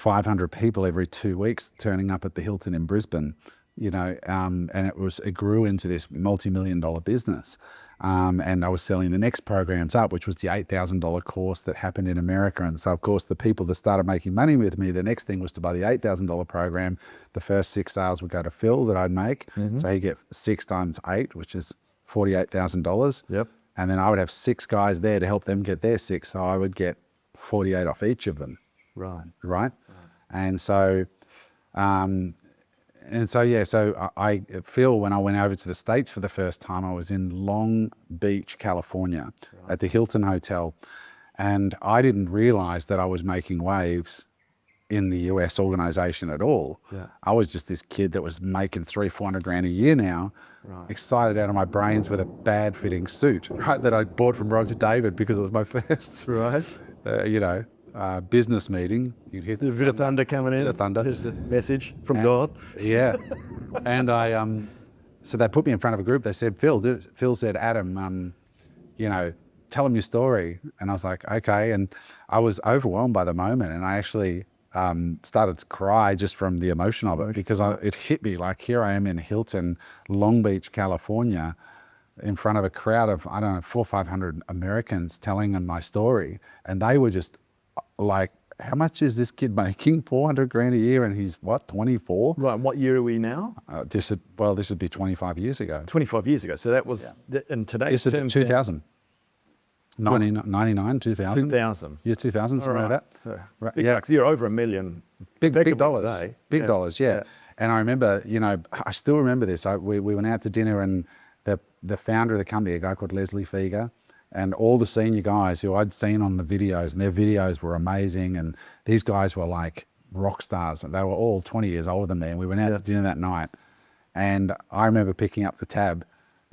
500 people every 2 weeks turning up at the Hilton in Brisbane, and it grew into this multi-million-dollar business. And I was selling the next programs up, which was the $8,000 course that happened in America. And so, of course, the people that started making money with me, the next thing was to buy the $8,000 program. The first 6 sales would go to Phil that I'd make. So he'd get 6 times 8, which is $48,000. Yep. And then I would have 6 guys there to help them get their 6. So I would get 48 off each of them. Right. And so, so I feel when I went over to the States for the first time, I was in Long Beach, California at the Hilton Hotel. And I didn't realize that I was making waves in the US organization at all. I was just this kid that was making $300,000-400,000 grand a year now, excited out of my brains with a bad fitting suit, that I bought from Roger David because it was my first, business meeting. You'd hear a bit of thunder coming in. A bit of thunder. Here's the message from God. Yeah. And so they put me in front of a group. They said, Phil said, Adam, tell them your story. And I was like, okay. And I was overwhelmed by the moment. And I actually started to cry just from the emotion of it, because it hit me like, here I am in Hilton, Long Beach, California, in front of a crowd of, 400 or 500 Americans telling them my story. And they were just like, how much is this kid making? 400 grand a year, and he's what, 24? Right, and what year are we now? This would be 25 years ago. 25 years ago, so that was, in today's terms, 2000. 99, 2000. 2000. Year 2000, something like that. So, yeah. So you're over $1 million. Big dollars. Today. Big dollars, yeah. And I remember, I still remember this. We went out to dinner, and the founder of the company, a guy called Leslie Fieger, and all the senior guys who I'd seen on the videos, and their videos were amazing. And these guys were like rock stars, and they were all 20 years older than me. And we went out to dinner that night, and I remember picking up the tab,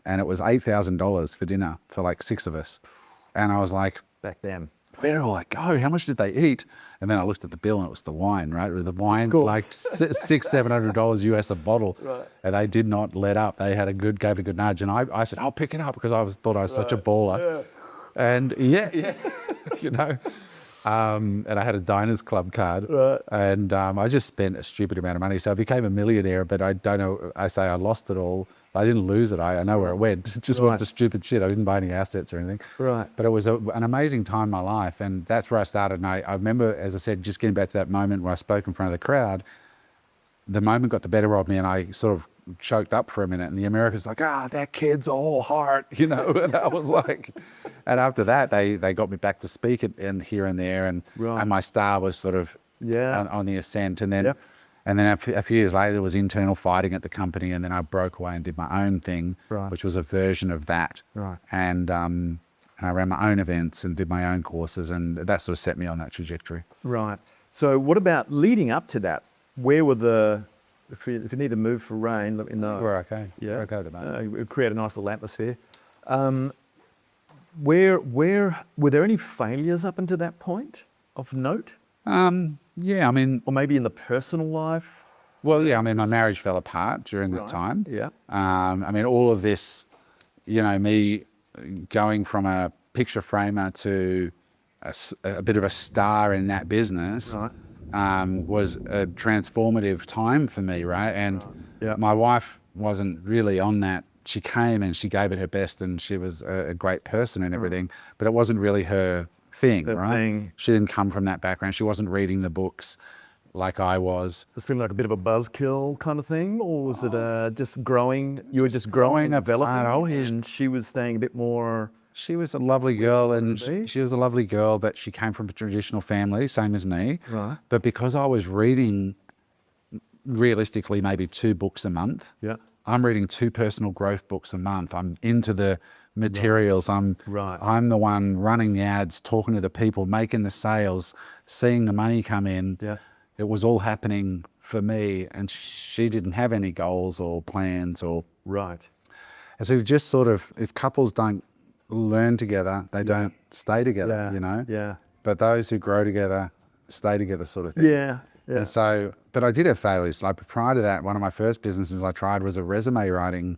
and it was $8,000 for dinner for like 6 of us. And I was like, back then, where did all that go? How much did they eat? And then I looked at the bill, and it was the wine, right? The wine, like $600-700 US a bottle. Right. And they did not let up. They gave a good nudge. And I said, I'll pick it up, because I thought I was such a baller. Yeah. And and I had a Diners Club card. Right. And I just spent a stupid amount of money. So I became a millionaire, but I don't know, I say I lost it all. I didn't lose it. I know where it went. It just went to stupid shit. I didn't buy any assets or anything. Right. But it was an amazing time in my life. And that's where I started. And I remember, as I said, just getting back to that moment where I spoke in front of the crowd, the moment got the better of me, and I sort of choked up for a minute. And the Americans like, that kid's all heart, And I was like, and after that, they got me back to speak and here and there. And my star was sort of on the ascent. And then and then a few years later, there was internal fighting at the company, and then I broke away and did my own thing, which was a version of that. Right. And I ran my own events and did my own courses, and that sort of set me on that trajectory. Right. So what about leading up to that? Where were if you need to move for rain, let me know. We're okay. Yeah. We're okay at the moment. It create a nice little atmosphere. Where were there any failures up until that point of note? Yeah, I mean... Or maybe in the personal life? Well, yeah, I mean, my marriage fell apart during that time. Yeah. I mean, all of this, me going from a picture framer to a bit of a star in that business was a transformative time for me, right? And my wife wasn't really on that. She came and she gave it her best, and she was a great person and everything, but it wasn't really her thing, right? She didn't come from that background. She wasn't reading the books like I was. Does it feel like a bit of a buzzkill kind of thing, or was it just growing? You were just growing, developing, and she was staying a bit more. She was a lovely girl, and she was a lovely girl, but she came from a traditional family, same as me. Right. But because I was reading, realistically, maybe 2 books a month. Yeah. I'm reading 2 personal growth books a month. I'm into the materials. I'm the one running the ads, talking to the people, making the sales, seeing the money come in. Yeah. It was all happening for me, and she didn't have any goals or plans or. Right. And so just sort of, if couples don't learn together, they don't stay together, Yeah. But those who grow together stay together, sort of thing. Yeah. Yeah. And so, but I did have failures. Like prior to that, one of my first businesses I tried was a resume writing